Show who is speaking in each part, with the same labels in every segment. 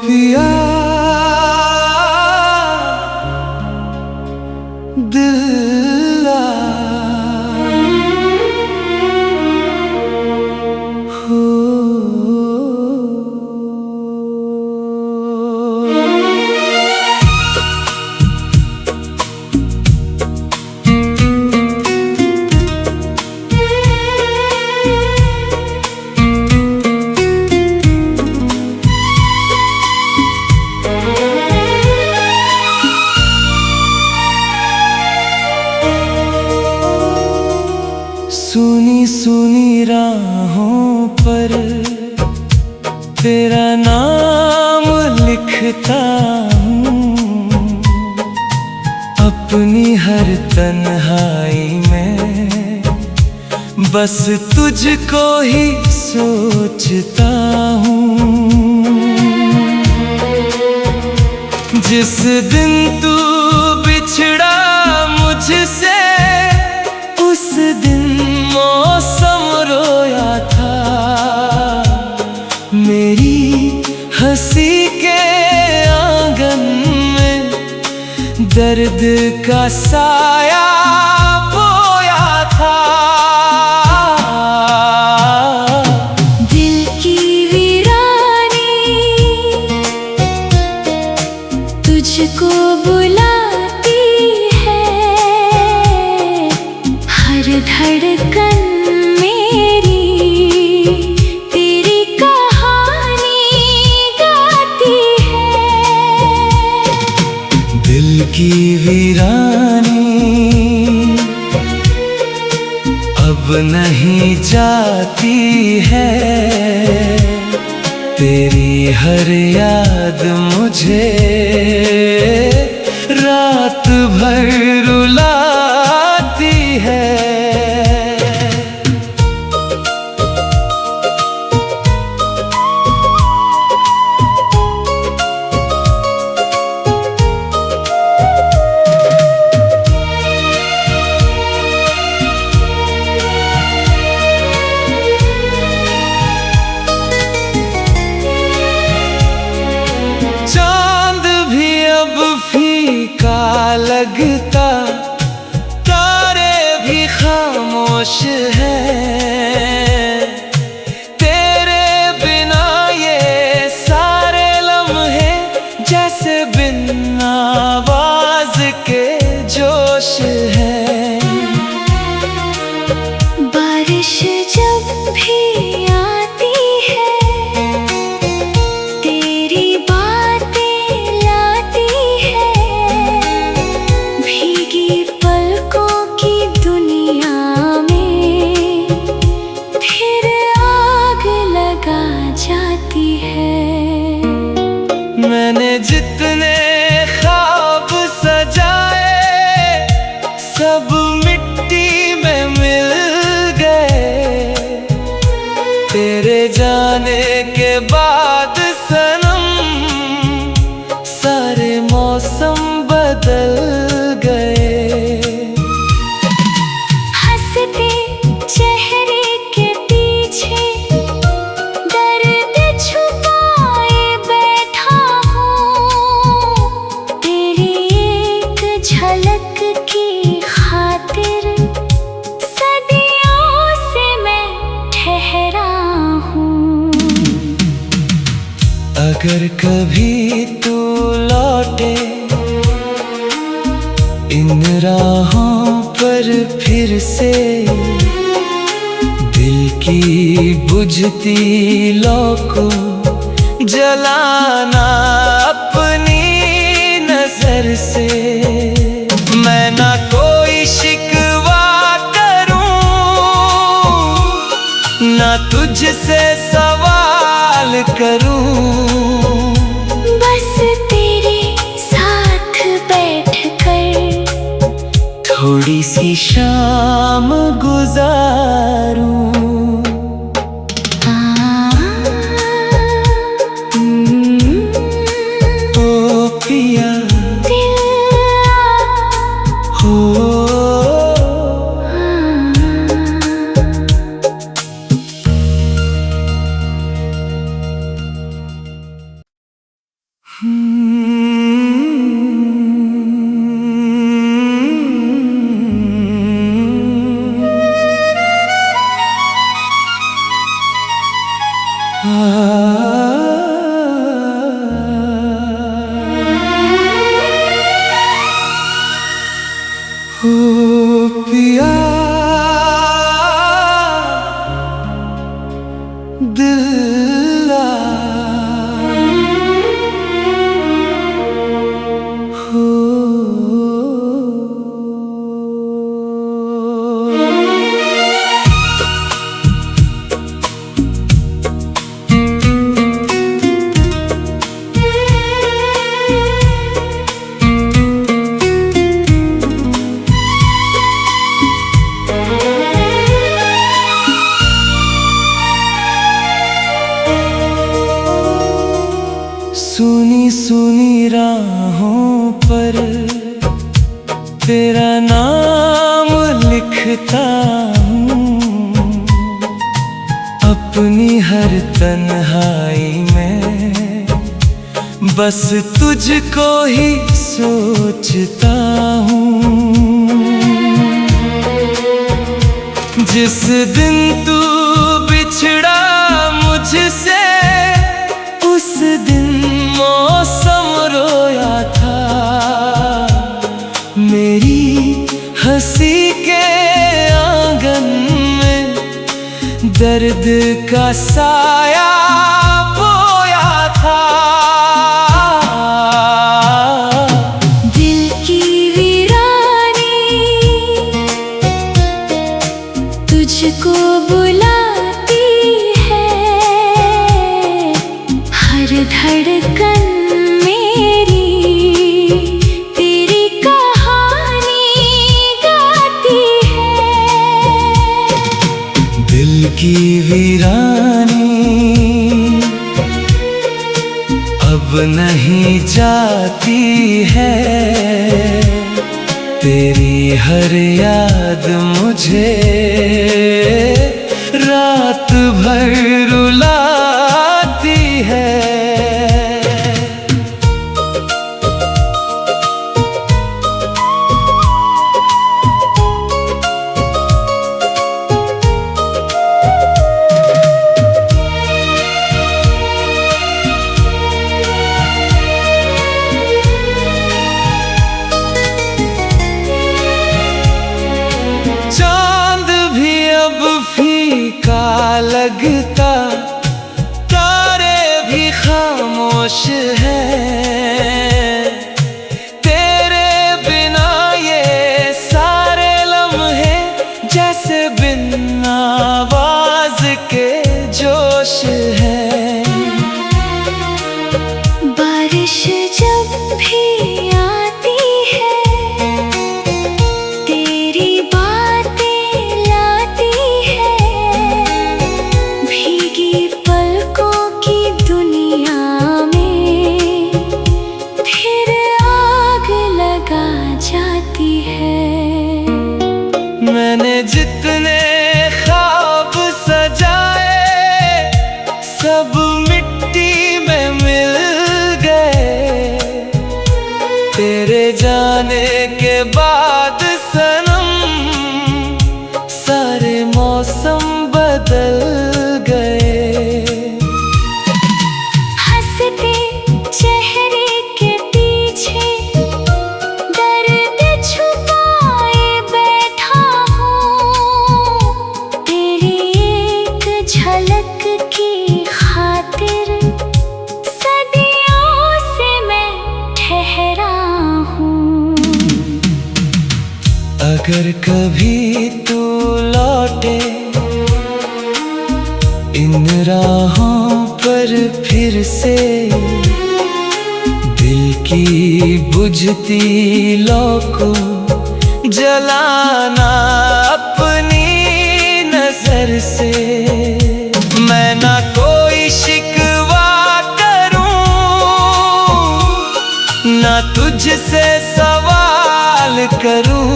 Speaker 1: पिया दिल सुनी सुनी राहों पर तेरा नाम लिखता हूँ, अपनी हर तन्हाई में बस तुझको ही सोचता हूँ। जिस दिन तू बिछड़ा मुझसे उस दिन मौसम रोया था, मेरी हंसी के आंगन में दर्द का साया बोया था।
Speaker 2: दिल की वीरानी तुझको बुलाती है, हर धड़कन मेरी तेरी कहानी गाती है।
Speaker 1: दिल की वीरानी अब नहीं जाती है, तेरी हर याद मुझे रात भर रुलाती है। चांद भी अब फीका लगता, तारे भी खामोश हैं, तेरे बिना ये सारे लम्हे जैसे बिन आवाज के जोश हैं।
Speaker 2: बारिश जब भी आती है तेरी बातें लाती है, भीगी पलकों की दुनिया में फिर आग लगा जाती है।
Speaker 1: मैंने जितने ख्वाब सजाए सब मिट्टी में मिल गए, तेरे जाने के बाद सनम सारे मौसम बदल गए।
Speaker 2: हंसते चेहरे के पीछे दर्द छुपाए बैठा हूँ, तेरी एक झलक की खातिर सदियों से मैं ठहरा हूँ।
Speaker 1: अगर कभी तू लौटे इन राहों पर फिर से, दिल की बुझती लौ को जलाना अपनी नजर से। मैं ना कोई शिकवा करूं, ना तुझसे सवाल करूं,
Speaker 2: बस तेरे साथ बैठकर
Speaker 1: थोड़ी सी शाम गुजारूं। पर तेरा नाम लिखता हूँ, अपनी हर तन्हाई में बस तुझको ही सोचता हूँ। जिस दिन तू बिछड़ा मुझसे, उस दिन मौसम रोया था। मेरी हंसी के आंगन में दर्द का साया बोया था।
Speaker 2: दिल की वीरानी तुझको बुलाती है, हर धड़कन मेरी तेरी कहानी गाती है।
Speaker 1: दिल की वीरानी अब नहीं जाती है, तेरी हर याद मुझे रात भर रुलाती है। चांद भी अब फीका लगता, तारे भी खामोश हैं। तेरे बिना ये सारे लम्हे जैसे बिन आवाज के जोश हैं।
Speaker 2: बारिश जब भी आती है, तेरी बातें लाती है। भीगी पलकों की दुनिया में फिर आग लगा जाती है।
Speaker 1: मैंने जितने ख्वाब सजाए, सब मिट्टी में मिल गए। तेरे जाने के बाद सनम सारे मौसम बदल गए।
Speaker 2: हंसते चेहरे के पीछे दर्द छुपाए बैठा हूँ। तेरी एक झलक की खातिर सदियों से मैं ठहरा हूँ।
Speaker 1: अगर कभी तू लौटे इन राहों पर फिर से, दिल की बुझती लौ को जलाना अपनी नजर से। मैं ना कोई शिकवा करूं, ना तुझसे सवाल करूं।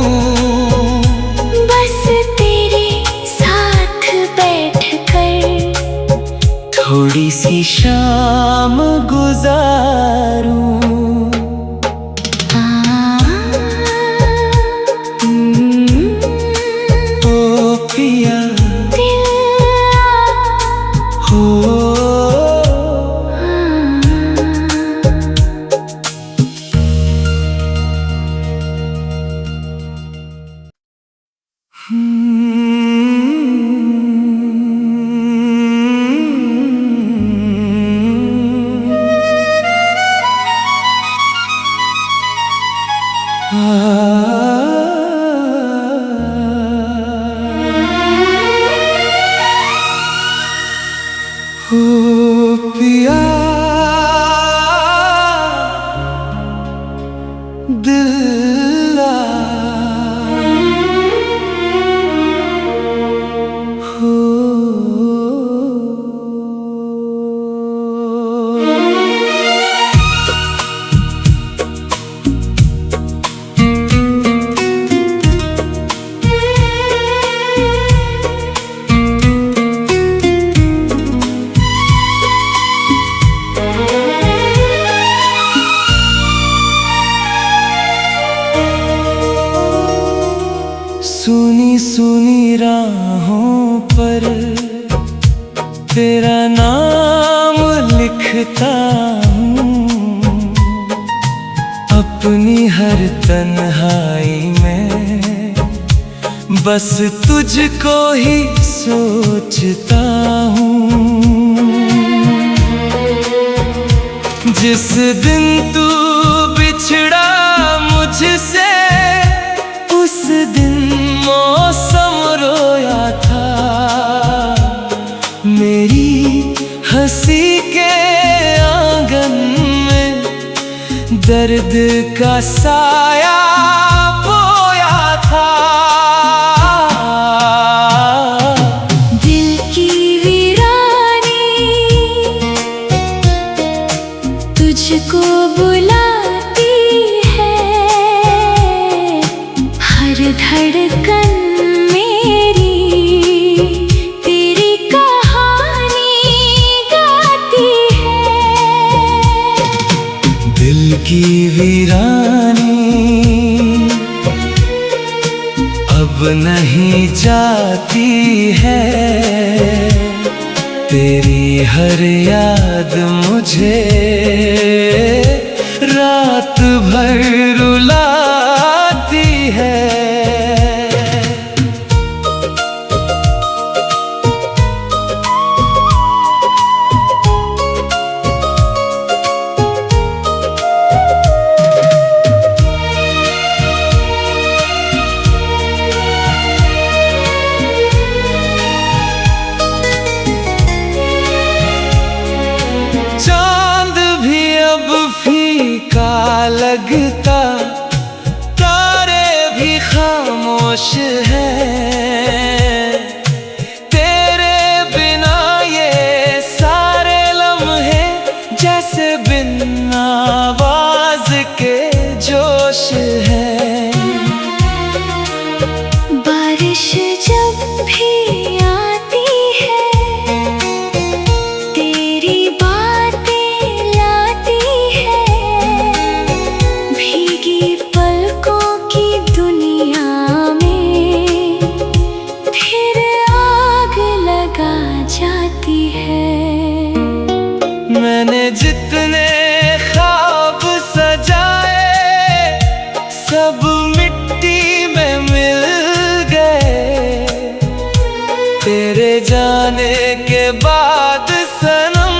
Speaker 2: बस तेरे साथ बैठकर
Speaker 1: थोड़ी सी शाम गुजारूं। ओ पिया
Speaker 2: दिल
Speaker 1: हो, पर तेरा नाम लिखता हूँ, अपनी हर तन्हाई में बस तुझको ही सोचता हूँ। जिस दिन तू बिछड़ा मुझसे, उस दिन मौसम रोया था। मेरी हंसी के आंगन में दर्द का साया बोया था।
Speaker 2: दिल की वीरानी तुझको बुलाती है, हर धड़कन मेरी तेरी कहानी गाती है।
Speaker 1: दिल की वीरानी अब नहीं जाती है, तेरी हर याद मुझे रात भर रुलाती है। चांद भी अब फीका लगता, तारे भी खामोश हैं। तेरे बिना ये सारे लम्हे जैसे बिन आवाज के जोश हैं।
Speaker 2: बारिश जब भी आती है, तेरी बातें लाती है। भीगी पलकों की दुनिया में फिर आग लगा जाती है।
Speaker 1: मैंने जितने ख्वाब सजाए सब मिट्टी में मिल गए। तेरे जाने के बाद सनम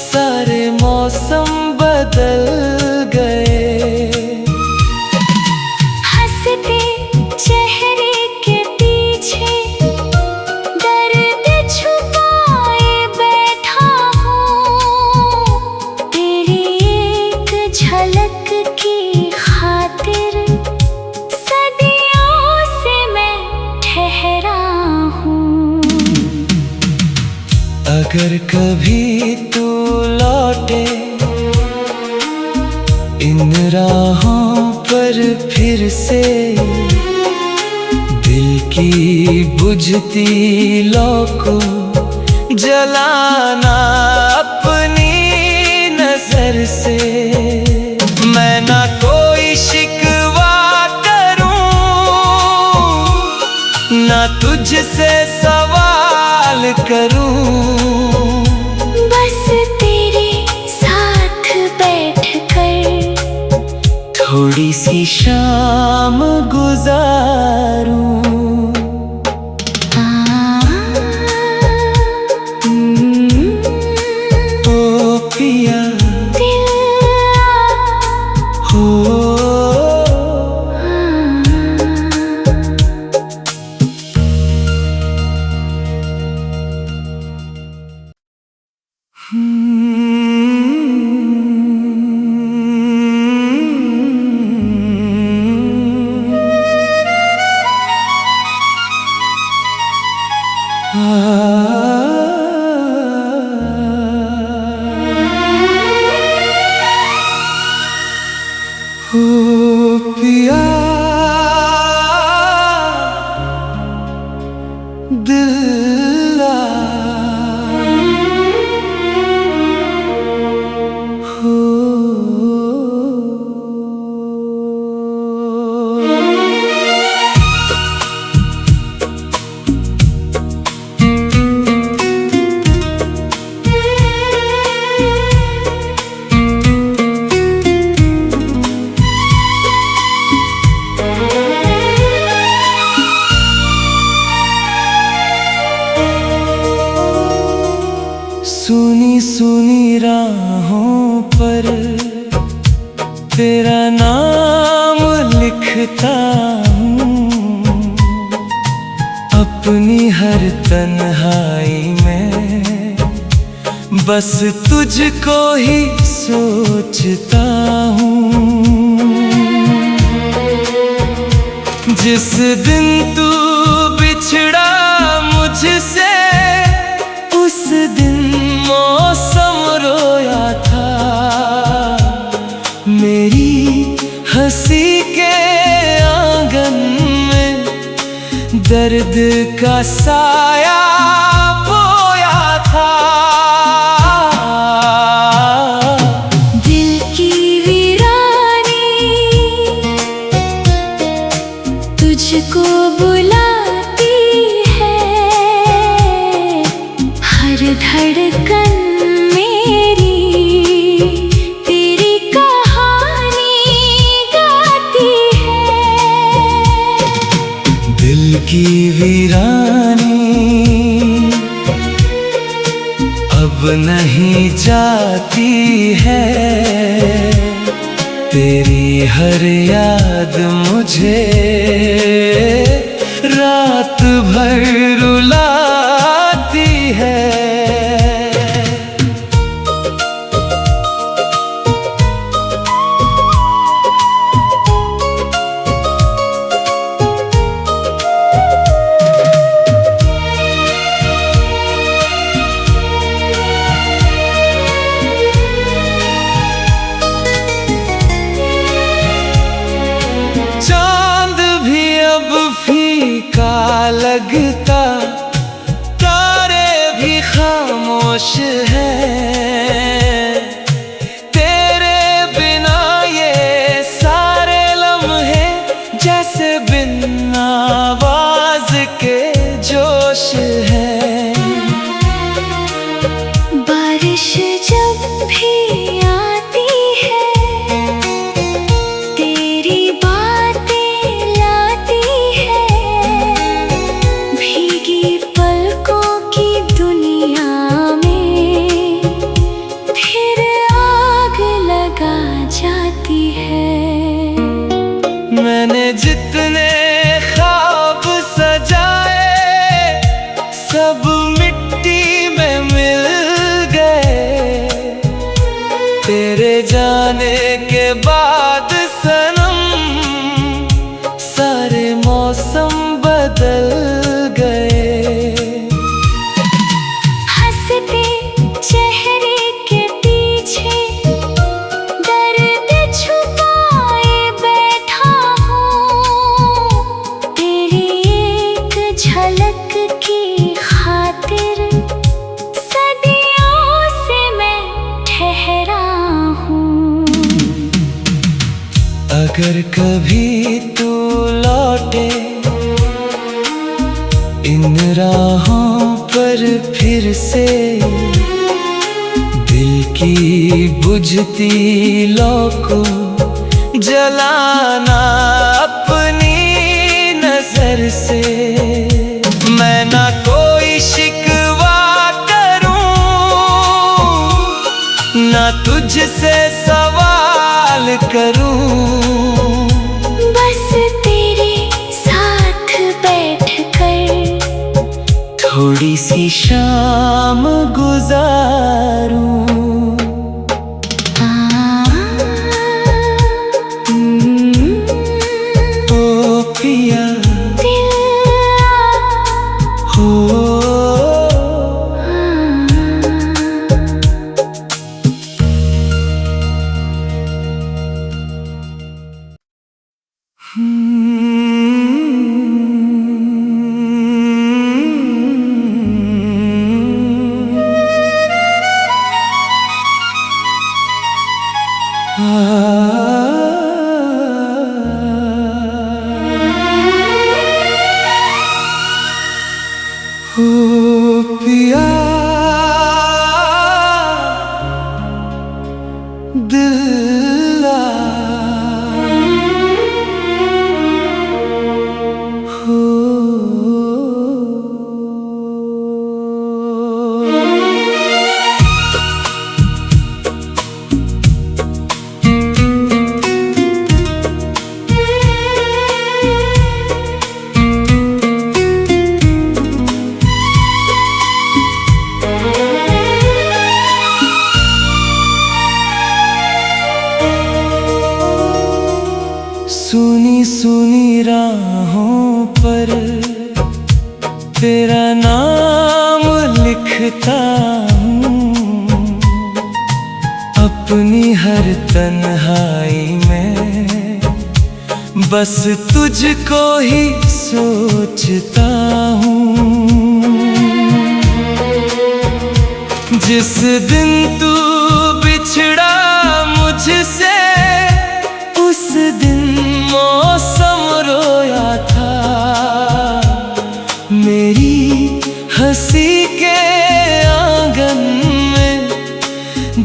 Speaker 1: सारे मौसम बदल गए।
Speaker 2: हंसते चेहरे के पीछे दर्द छुपाए बैठा हूँ। तेरी एक झलक की खातिर सदियों से मैं ठहरा हूँ।
Speaker 1: अगर कभी तू लौटे इन राहों पर फिर से, दिल की बुझती लौ को जलाना अपनी नजर से। मैं ना कोई शिकवा करूं, ना तुझसे सवाल करूं।
Speaker 2: बस तेरे साथ बैठकर
Speaker 1: थोड़ी सी शाम गुजारूं। ओ पिया
Speaker 2: दिल
Speaker 1: हो, ओ पिया दिल हो। सुनी राहों पर तेरा नाम लिखता हूँ, अपनी हर तन्हाई में बस तुझको ही सोचता हूँ। जिस दिन तू बिछड़ा मुझसे, उस दिन मौसम रोया था। मेरी हंसी के आंगन में दर्द का साया बोया था।
Speaker 2: दिल की वीरानी तुझको बुलाती है, हर धड़कन मेरी तेरी कहानी गाती है।
Speaker 1: दिल की वीरानी अब नहीं जाती है, तेरी हर याद मुझे रात भर रुलाती है। चांद भी अब फीका लगता, तारे भी खामोश हैं। तेरे बिना ये सारे लम्हे जैसे बिन आवाज के जोश हैं।
Speaker 2: बारिश जब भी आती है, तेरी बातें लाती है। भीगी पलकों की दुनिया में फिर आग लगा जाती है।
Speaker 1: मैंने जितने ख्वाब सजाए सब मिट्टी में मिल गए। तेरे जाने के बाद सनम सारे मौसम बदल गए।
Speaker 2: हंसते चेहरे के पीछे दर्द छुपाए बैठा हूँ। तेरी एक झलक की खातिर सदियों से मैं ठहरा हूँ।
Speaker 1: अगर कभी तू लौटे इन राहों पर फिर से, दिल की बुझती लौ को जलाना अपनी नजर से। मैं ना कोई शिकवा करूं, ना तुझसे सवाल करूं।
Speaker 2: बस तेरे साथ बैठकर
Speaker 1: थोड़ी सी शाम गुजारूं। ओ पिया
Speaker 2: दिल
Speaker 1: हो, ओ पिया दिल हो। तेरा नाम लिखता हूँ अपनी हर तन्हाई में, बस तुझको ही सोचता हूँ। जिस दिन तू बिछड़ा मुझसे, उस दिन मौसम रोया था। मेरी हंसी के आंगन में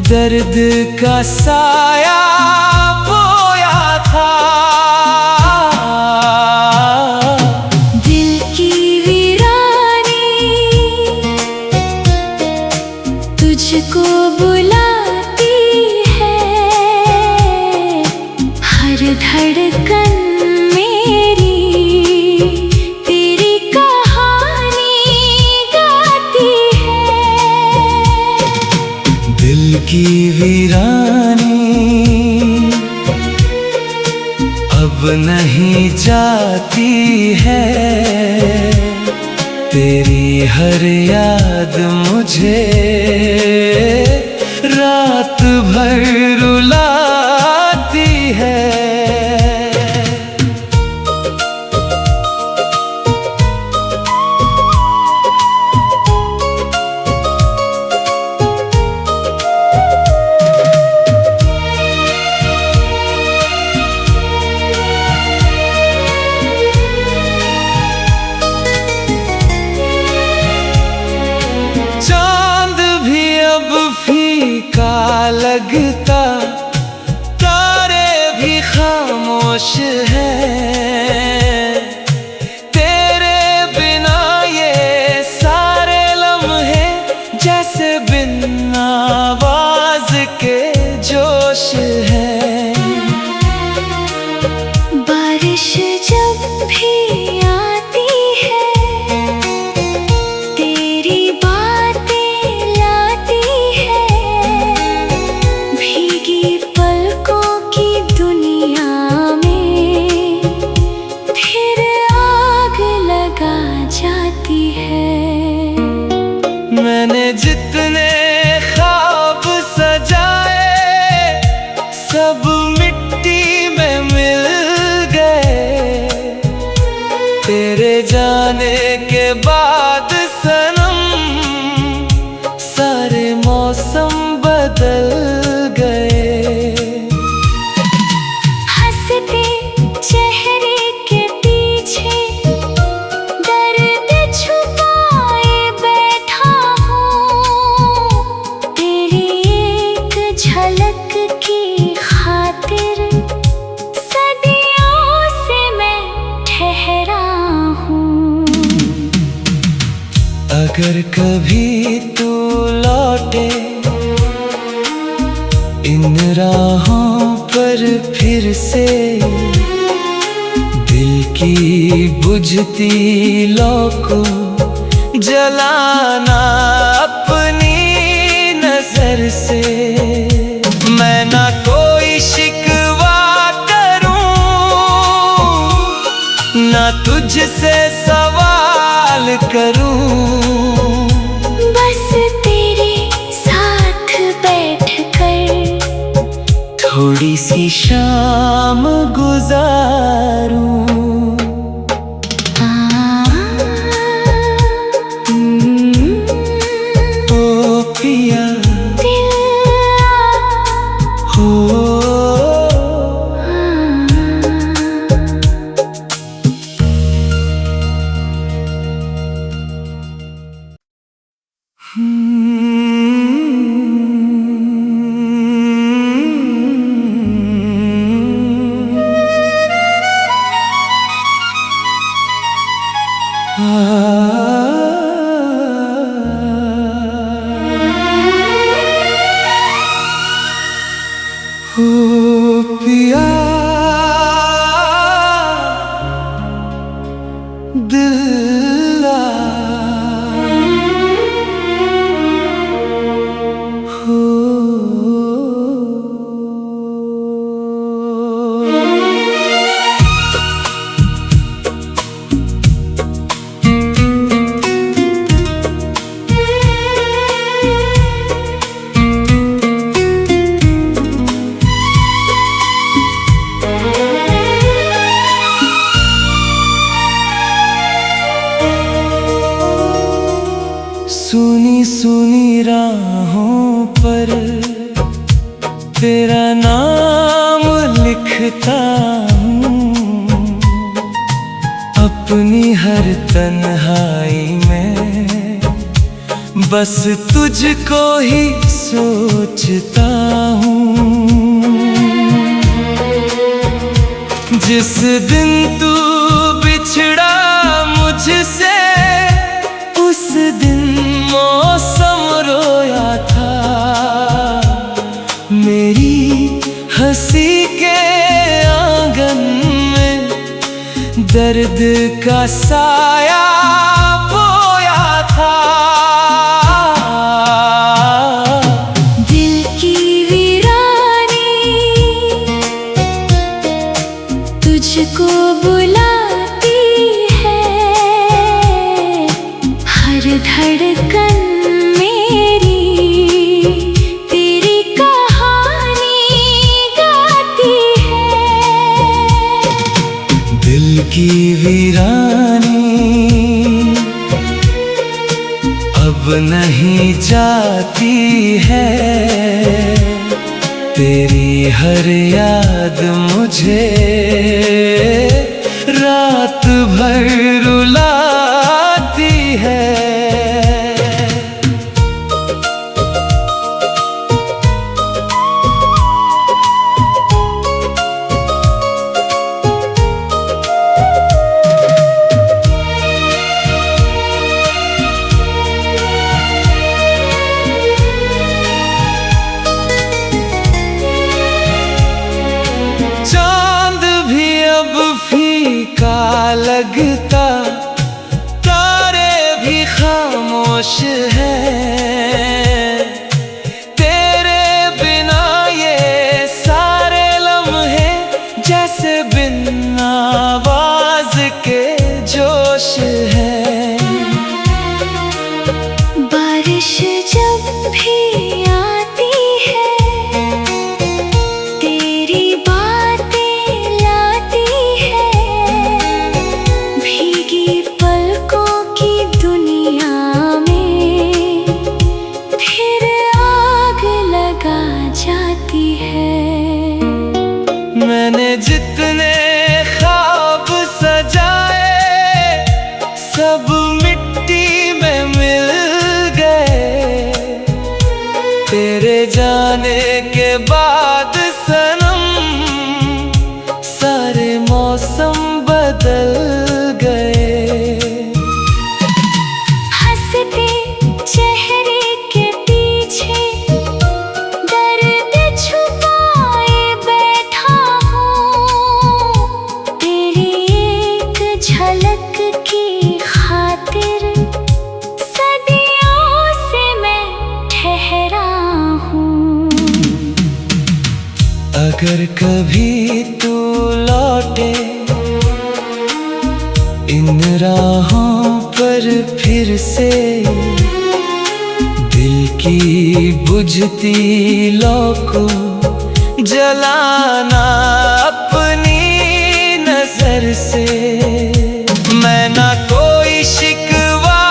Speaker 1: दर्द का साया बोया था।
Speaker 2: दिल की वीरानी तुझको बुलाती है, हर धड़कन मेरी तेरी कहानी गाती है।
Speaker 1: दिल की वीरानी अब नहीं जाती है, तेरी हर याद मुझे रात भर रुलाती है। फीका लगता, तारे भी खामोश हैं। तेरे बिना ये सारे लम्हे जैसे बिन आवाज के जोश हैं।
Speaker 2: बारिश जब भी आती है, तेरी बातें लाती है। भीगी पलकों की दुनिया में फिर आग लगा जाती है।
Speaker 1: मैंने जितने ख्वाब सजाए, सब मिट्टी में मिल गए। तेरे जाने के बाद सनम सारे मौसम बदल गए।
Speaker 2: हंसते चेहरे के पीछे दर्द छुपाए बैठा हूँ। तेरी एक झलक की खातिर सदियों से मैं ठहरा हूँ।
Speaker 1: अगर कभी तू लौटे इन राहों पर फिर से, दिल की बुझती लौ को जलाना अपनी नजर से। मैं ना कोई शिकवा करूं, ना तुझसे सवाल करूं।
Speaker 2: बस तेरे साथ बैठकर
Speaker 1: थोड़ी सी शाम गुजारूं। ओ पिया
Speaker 2: दिल
Speaker 1: हो, पिया दिल सुनी सुनी राहों पर तेरा नाम लिखता हूँ, अपनी हर तन्हाई में बस तुझको ही सोचता हूँ। जिस दिन तू बिछड़ा मुझसे, उस दिन मौसम रोया था। मेरी हंसी के आंगन में दर्द का साया बोया था।
Speaker 2: दिल की वीरानी तुझको बुलाती है, हर धड़कन मेरी तेरी कहानी गाती है।
Speaker 1: दिल की वीरानी अब नहीं जाती है, तेरी हर याद मुझे रात भर रुलाती है। चांद भी अब फीका लगता, तारे भी खामोश हैं। तेरे बिना ये सारे लम्हे जैसे बिन आवाज के जोश है।
Speaker 2: बारिश जब भी आती है, तेरी बातें लाती है। भीगी पलकों की दुनिया में फिर आग लगा जाती है।
Speaker 1: मैंने जितने ख्वाब सजाए सब मिट्टी में मिल गए। तेरे जाने के बाद सनम सारे मौसम बदल गए।
Speaker 2: हंसते चेहरे के पीछे दर्द छुपाए बैठा हूँ। तेरी एक झलक की खातिर सदियों से मैं ठहरा हूँ।
Speaker 1: अगर कभी तू लौटे इन राहों पर फिर से, दिल की बुझती लौ को जलाना अपनी नजर से। मैं ना कोई शिकवा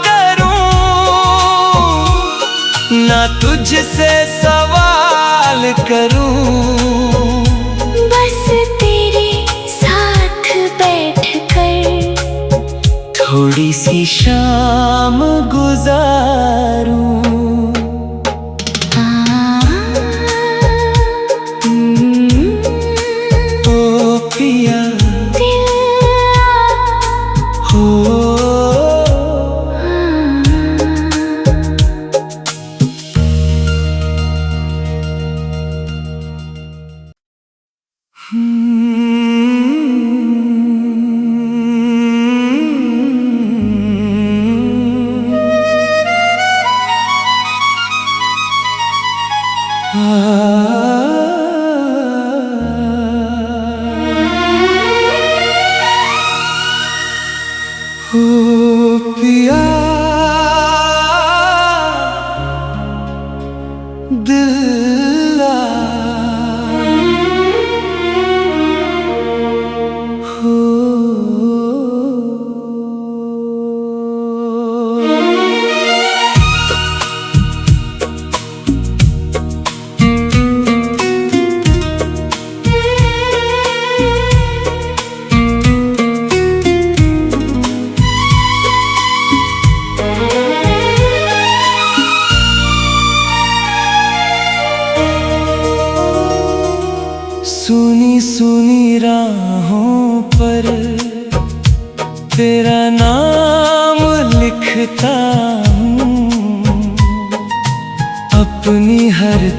Speaker 1: करूं, ना तुझसे सवाल करूं।
Speaker 2: बस तेरे साथ बैठकर
Speaker 1: थोड़ी सी शाम गुजारूं। ओ पिया
Speaker 2: दिल
Speaker 1: हो, सुनी राहों पर तेरा नाम लिखता हूँ, अपनी हर